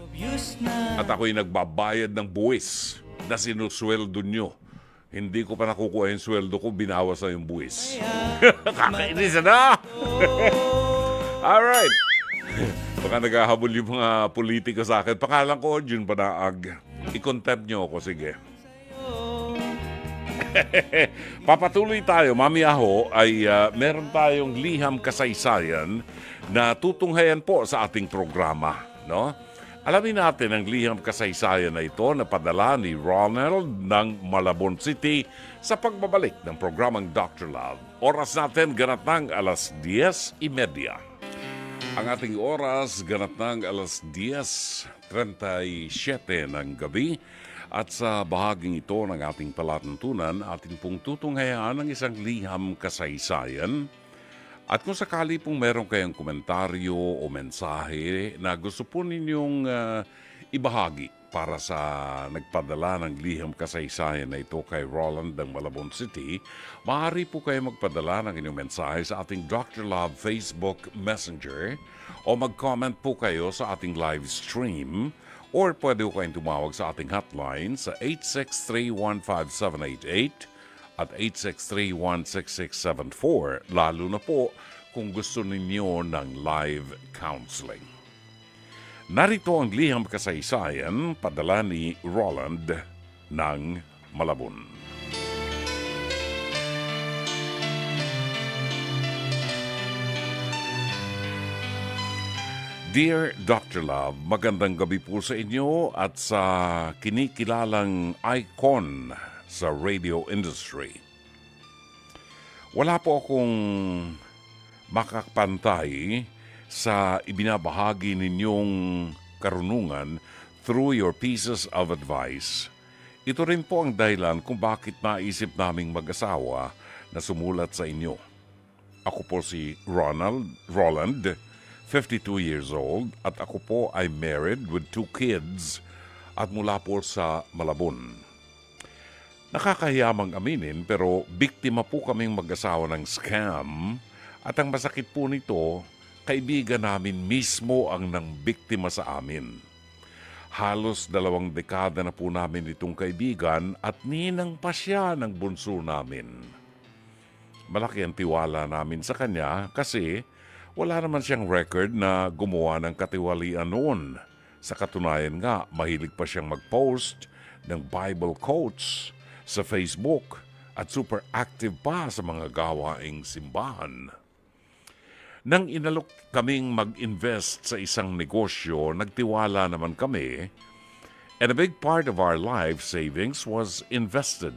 At ako'y nagbabayad ng buwis na sinusweldo nyo. Hindi ko pa nakukuha yung sweldo ko, binawas na yung buwis. Kakainis na! Alright. Baka naghahabol yung mga politiko sa akin. Pakalan ko, Jun Panaag. I-contempt nyo ako, sige. Papatuloy tayo. Mamaya ho ay meron tayong liham kasaysayan na tutunghayan po sa ating programa. No? Alamin natin ang liham kasaysayan na ito na padala ni Ronald ng Malabon City sa pagbabalik ng programang Dr. Love. Oras natin ganap ng alas 10:30. Ang ating oras ganap ng alas 10:37 ng gabi. At sa bahaging ito ng ating palatuntunan, atin pong tutunghayaan ang isang liham kasaysayan. At kung sakali pong meron kayong komentaryo o mensahe na gusto po ninyong ibahagi para sa nagpadala ng liham kasaysayan na ito kay Roland ng Malabon City, maaari po kayo magpadala ng inyong mensahe sa ating Dr. Love Facebook Messenger o mag-comment po kayo sa ating live stream or pwede po kayong tumawag sa ating hotline sa 863-15788 at 863-16674, lalo na po kung gusto ninyo ng live counseling. Narito ang liham kasaysayan, padala ni Roland ng Malabon. Dear Dr. Love, magandang gabi po sa inyo at sa kinikilalang icon sa radio industry. Wala po akong makakapantay sa ibinabahagi ninyong karunungan through your pieces of advice. Ito rin po ang dahilan kung bakit naisip naming mag-asawa na sumulat sa inyo. Ako po si Roland, 52 years old, at ako po ay married with 2 kids at mula po sa Malabon. Nakakahiyamang aminin pero biktima po kaming mag-asawa ng scam at ang masakit po nito, kaibigan namin mismo ang nang biktima sa amin. Halos 2 dekada na po namin itong kaibigan at ninang pa siya ng bunso namin. Malaki ang tiwala namin sa kanya kasi wala naman siyang record na gumawa ng katiwalian noon. Sa katunayan nga, mahilig pa siyang mag-post ng Bible quotes sa Facebook at super active pa sa mga gawaing simbahan. Nang inalok kaming mag-invest sa isang negosyo, nagtiwala naman kami and a big part of our life savings was invested.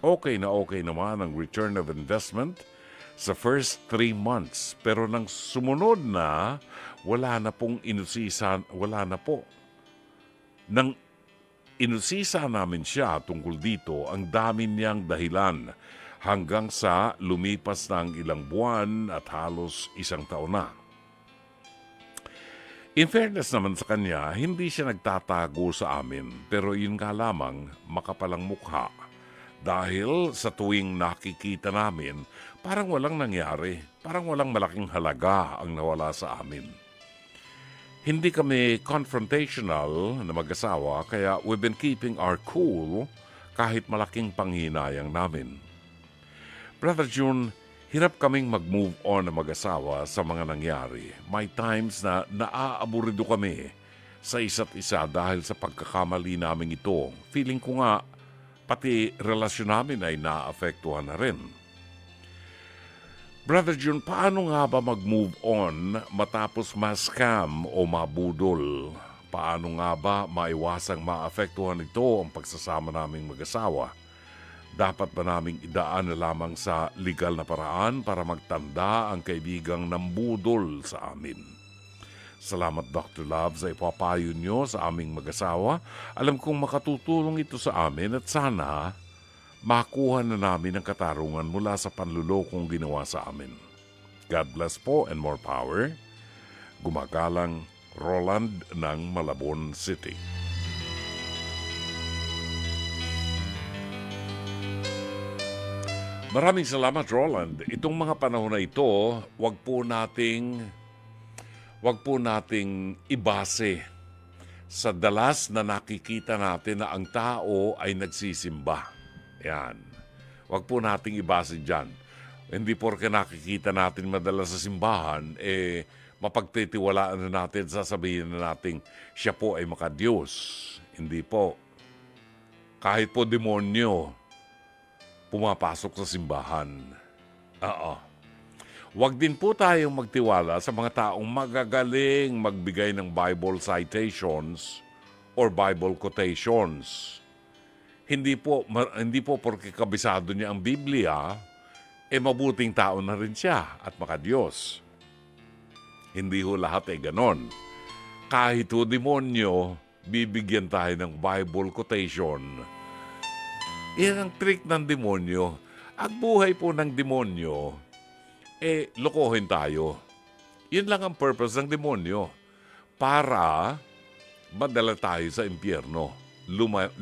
Okay naman ang return of investment sa first 3 months. Pero nang sumunod na, wala na po. Nang inusisa namin siya tungkol dito, ang dami niyang dahilan hanggang sa lumipas ng ilang buwan at halos 1 taon na. In fairness naman sa kanya, hindi siya nagtatago sa amin. Pero yun nga lamang, makapalang mukha. Dahil sa tuwing nakikita namin, parang walang nangyari, parang walang malaking halaga ang nawala sa amin. Hindi kami confrontational na mag-asawa, kaya we've been keeping our cool kahit malaking panghinayang namin. Brother June, hirap kaming mag-move on na mag-asawa sa mga nangyari. May times na naaaburido kami sa isa't isa dahil sa pagkakamali namin ito. Feeling ko nga, pati relasyon namin ay naapektuhan na rin. Brother June, paano nga ba mag-move on matapos ma-scam o mabudol? Paano nga ba maiwasang maapektuhan ito ang pagsasama naming mag-asawa? Dapat ba naming idaan na lamang sa legal na paraan para magtanda ang kaibigang nambudol sa amin? Salamat Dr. Love sa ipapayo nyo sa aming mag-asawa. Alam kong makatutulong ito sa amin at sana makuha na namin ang katarungan mula sa panlulokong ginawa sa amin. God bless po and more power. Gumagalang Roland ng Malabon City. Maraming salamat, Roland. Itong mga panahon na ito, wag po nating ibase sa dalas na nakikita natin na ang tao ay nagsisimba. Yan. Wag po nating ibase dyan. Hindi porke nakikita natin madalas sa simbahan, mapagtitiwalaan na natin, sasabihin na natin, siya po ay makadiyos. Hindi po. Kahit po demonyo, pumapasok sa simbahan. Huwag din po tayong magtiwala sa mga taong magagaling magbigay ng Bible citations or Bible quotations. Hindi po porke kabisado niya ang Biblia, mabuting tao na rin siya at makadiyos. Hindi ho lahat ganon. Kahit ho demonyo, bibigyan tayo ng Bible quotation. Yan ang trick ng demonyo. Ang buhay po ng demonyo, lokohin tayo. Yun lang ang purpose ng demonyo. Para madala tayo sa impyerno.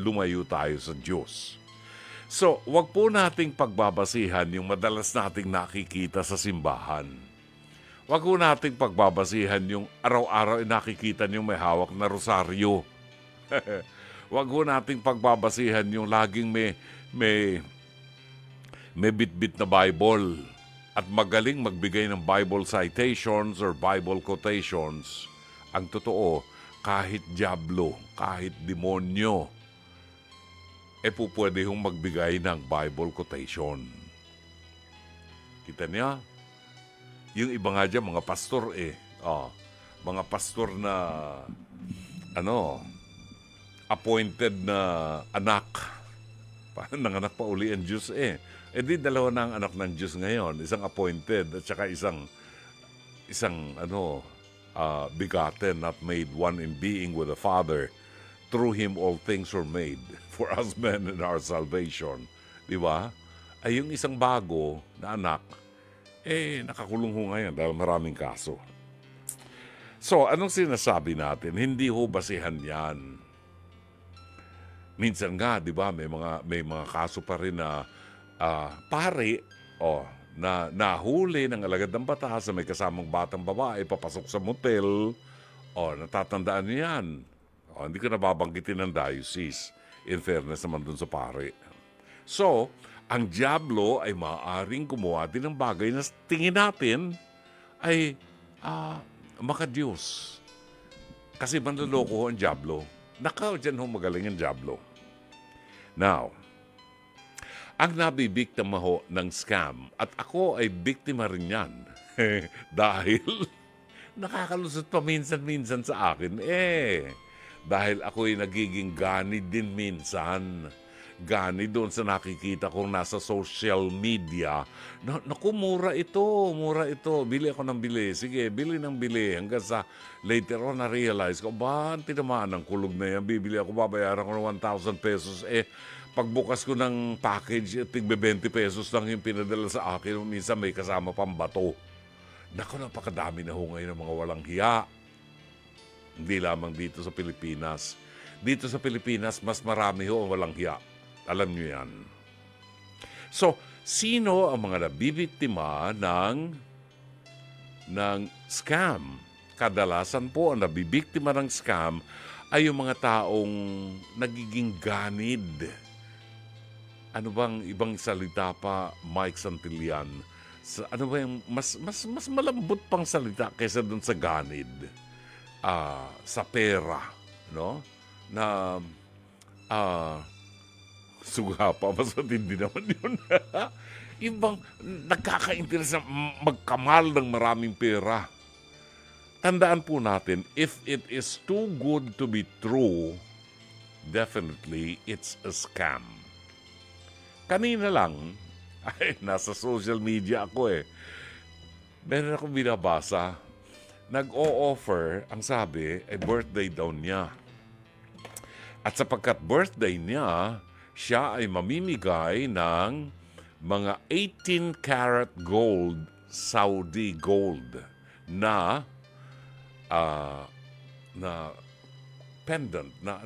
Lumayo tayo sa Diyos. So, wag po nating pagbabasihan yung madalas nating nakikita sa simbahan. Wag po nating pagbabasihan yung araw-araw nakikita niyong may hawak na rosaryo. Wag ho nating pagbabasihan yung laging may bit-bit na Bible at magaling magbigay ng Bible citations or Bible quotations. Ang totoo, kahit diablo, kahit demonyo, po pwede hong magbigay ng Bible quotation. Kita niya? Yung iba nga dyan, mga pastor mga pastor na appointed na anak. Parang nanganak pa uli ang Diyos di dalawa na ang anak ng Diyos ngayon. Isang appointed at saka isang begotten, not made, one in being with the Father. Through Him all things were made, for us men and our salvation. Di ba? Ay yung isang bago na anak, nakakulong ho ngayon dahil maraming kaso. So, anong sinasabi natin? Hindi ho basihan yan. Minsan nga, di ba, may mga kaso pa rin na pare, na nahuli ng alagad ng batas sa may kasamang batang babae, papasok sa motel, natatandaan niyo yan. Hindi ko nababanggitin ng diocese. In fairness naman dun sa pare. So, ang diablo ay maaaring gumawa din ng bagay na tingin natin ay makadiyos. Kasi manloloko ang diablo. Dyan ho magaling ang diablo. Now, ang nabibiktima ho ng scam, at ako ay biktima rin yan, dahil nakakalusot pa minsan-minsan sa akin, dahil ako'y nagiging gani din minsan. Gani doon sa nakikita kong nasa social media. Naku, mura ito. Bili ako ng bili. Sige, bili ng bili. Hanggang sa later on na-realize ko, ang tinamaan ng kulog na yan? Bibili ako, babayaran ko ng 1,000 pesos. Pagbukas ko ng package, tigbe 20 pesos lang yung pinadala sa akin. Minsan may kasama pang bato. Naku, napakadami na ho ngayon ng mga walang hiya. Hindi lamang dito sa Pilipinas. Dito sa Pilipinas, mas marami ho ang walang hiya. Alam nyo yan. So, sino ang mga nabibiktima ng scam? Kadalasan po ang nabibiktima ng scam ay yung mga taong nagiging ganid. ano bang ibang salita pa, Mike Santillan? Ano ba yung mas malambot pang salita kaysa dun sa ganid? Sa pera, no? Na suga pa, mas matindi naman yun. Ibang nagkaka-interest na magkamal ng maraming pera. Tandaan po natin, if it is too good to be true, definitely it's a scam. Kanina lang, nasa social media ako meron akong binabasa, nag-o-offer, ang sabi, ay birthday daw niya. At sapagkat birthday niya, siya ay mamimigay ng mga 18 karat gold, Saudi gold, na pendant, na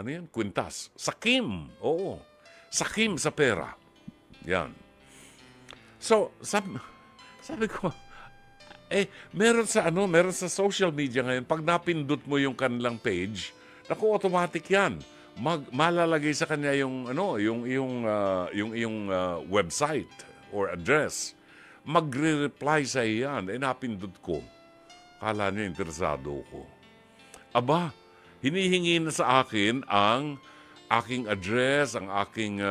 yan, kwintas. Sakim, oo. Sakim sa pera. Yan. So, sabi ko, meron sa social media ngayon, pag napindot mo yung kanilang page, naku, automatic yan. Malalagay sa kanya yung website or address. Magre-reply sa iyan. Napindot ko. Kala niya interesado ko. Aba, hinihingi na sa akin ang aking address, ang aking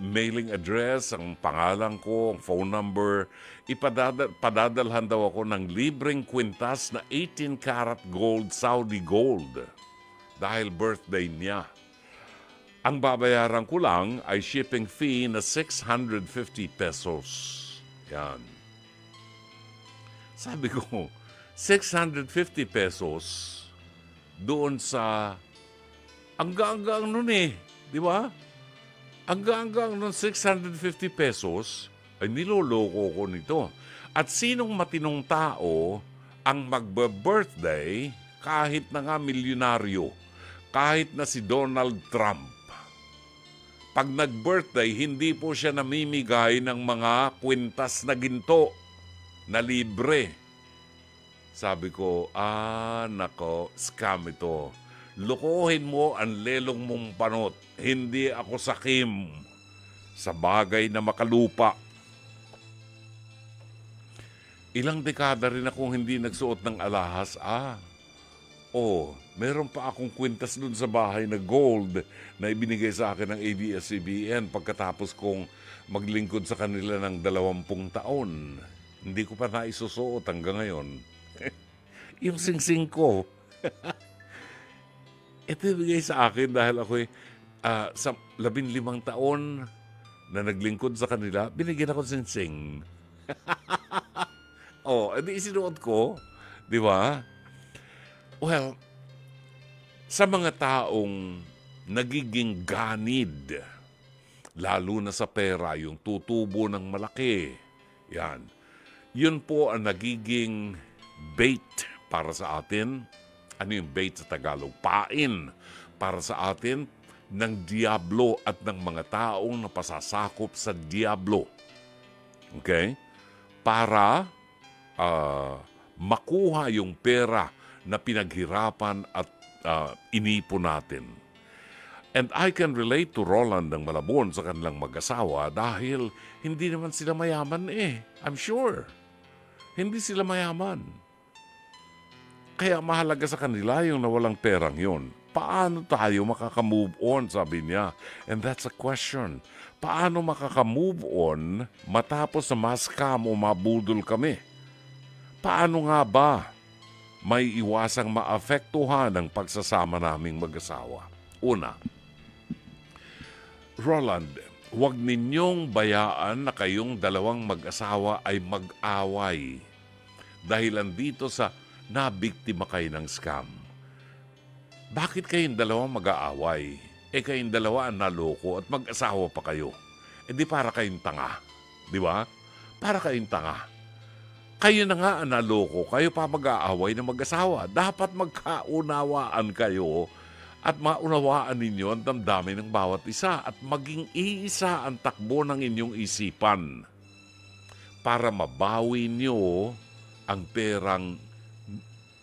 mailing address, ang pangalan ko, ang phone number. Padadalhan daw ako ng libreng kwintas na 18 karat gold, Saudi gold. Dahil birthday niya. Ang babayaran ko lang ay shipping fee na 650 pesos. Yan. Sabi ko, 650 pesos doon sa hanggang nun di ba? Hanggang nun 650 pesos ay niloloko ko nito. At sinong matinong tao ang magbe-birthday kahit na nga milyonaryo, kahit na si Donald Trump. Pag nag-birthday, hindi po siya namimigay ng mga kwintas na ginto na libre. Sabi ko, nako, scam ito. Lukuhin mo ang lelong mong panot. Hindi ako sakim sa bagay na makalupa. Ilang dekada rin akong hindi nagsuot ng alahas. Meron pa akong kwintas dun sa bahay na gold na ibinigay sa akin ng ABS-CBN pagkatapos kong maglingkod sa kanila ng 20 taon. Hindi ko pa naisusuot hanggang ngayon. Yung singsing ko. Ito ibigay sa akin dahil ako'y sa 15 taon na naglingkod sa kanila, binigyan ako singsing. Edi isinuot ko. Di ba? Well, sa mga taong nagiging ganid, lalo na sa pera, yung tutubo ng malaki, yan. Yun po ang nagiging bait para sa atin. Ano yung bait sa Tagalog? Pain para sa atin ng diablo at ng mga taong napasasakop sa diablo. Okay? Para makuha yung pera na pinaghirapan at inipon natin. And I can relate to Roland ng Malabon sa kanilang mag-asawa dahil hindi naman sila mayaman I'm sure. Hindi sila mayaman. Kaya mahalaga sa kanila yung nawalang perang yun. Paano tayo makaka-move on, sabi niya. And that's a question. Paano makaka-move on matapos na ma-scam o mabudol kami? Paano nga ba may iwasang maapektuhan ang pagsasama naming mag-asawa? Una, Roland, huwag ninyong bayaan na kayong dalawang mag-asawa ay mag-away dahilan dito sa nabiktima kayo ng scam. Bakit kayong dalawa mag-aaway? Kayong dalawa ang naloko at mag-asawa pa kayo. Di para kayong tanga. Di ba? Para kayong tanga. Kayo na nga ang naloko. Kayo pa mag-aaway na mag-asawa. Dapat magkaunawaan kayo at maunawaan ninyo ang damdamin ng bawat isa at maging iisa ang takbo ng inyong isipan para mabawi nyo ang perang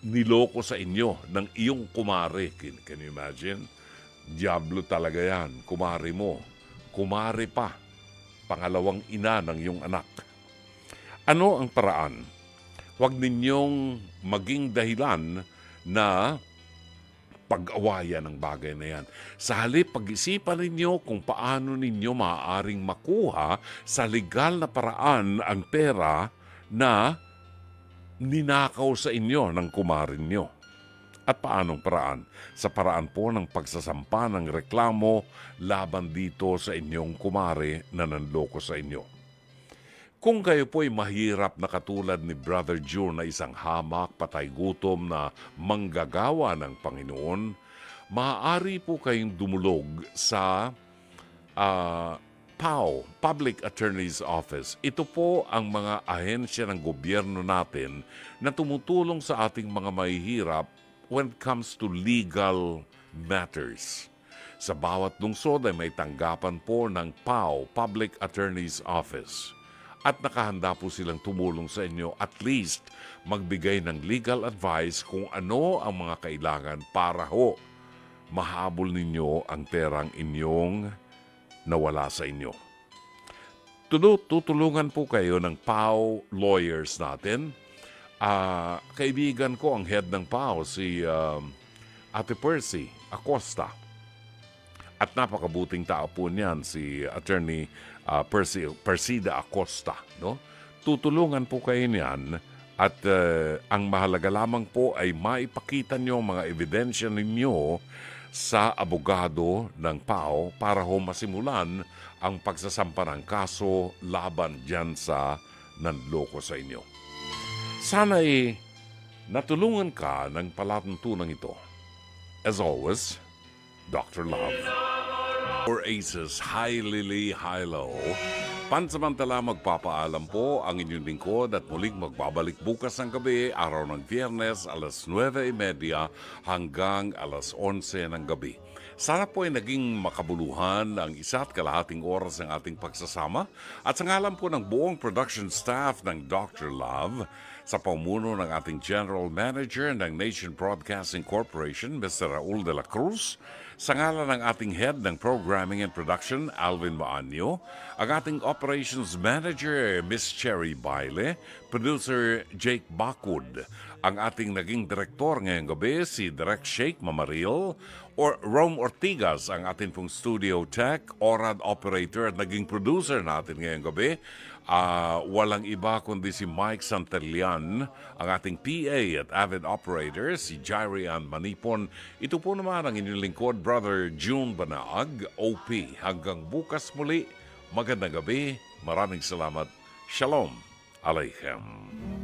niloko sa inyo ng iyong kumare. Can you imagine? Diablo talaga yan. Kumare mo. kumare pa, pangalawang ina ng iyong anak. Ano ang paraan? Huwag ninyong maging dahilan na pag-awayan ng bagay na yan. Sa halip, pag-isipan ninyo kung paano ninyo maaaring makuha sa legal na paraan ang pera na ninakaw sa inyo ng kumarin nyo. At paanong paraan? Sa paraan po ng pagsasampa ng reklamo laban dito sa inyong kumare na nanloko sa inyo. Kung kayo po'y mahirap na katulad ni Brother June na isang hamak, patay gutom na manggagawa ng Panginoon, maaari po kayong dumulog sa PAO, Public Attorney's Office. Ito po ang mga ahensya ng gobyerno natin na tumutulong sa ating mga mahihirap when it comes to legal matters. Sa bawat lungsod ay may tanggapan po ng PAO, Public Attorney's Office. At nakahanda po silang tumulong sa inyo, at least magbigay ng legal advice kung ano ang mga kailangan para ho mahabol ninyo ang perang inyong nawala sa inyo. Tutulungan po kayo ng PAO lawyers natin. Kaibigan ko ang head ng PAO, si Ate Percy Acosta. At napakabuting tao po niyan, si Attorney Persida Acosta. No? Tutulungan po kayo niyan at ang mahalaga lamang po ay maipakita niyo mga ebidensya ninyo sa abogado ng PAO para ho masimulan ang pagsasampa ng kaso laban dyan sa nanloko sa inyo. Sana'y natulungan ka ng palatuntunan ito. As always, Dr. Love. For Aces, Hi Lily, Hi Low. Pansamantala magpapaalam po ang inyong lingkod at muling magbabalik bukas ng gabi, araw ng Biyernes, alas 9:30 hanggang alas 11 ng gabi. Sana po ay naging makabuluhan ang 1.5 oras ng ating pagsasama at sa ngalan po ng buong production staff ng Dr. Love, sa pamuno ng ating General Manager ng Nation Broadcasting Corporation, Mr. Raul de la Cruz, sa ngalan ng ating Head ng Programming and Production, Alvin Maanyo, ang ating Operations Manager, Miss Cherry Baile, Producer Jake Bakwood, ang ating naging Direktor ngayong gabi, si Direk Sheikh Mamaril, or Rome Ortigas, ang ating pong Studio Tech, ORAD Operator at naging Producer natin ngayong gabi. Walang iba kundi si Mike Santellian, ang ating PA at avid operator, si Jairian Manipon. Ito po naman ang inyong lingkod, Brother June Banaag, OP. Hanggang bukas muli, magandang gabi, maraming salamat. Shalom Aleichem.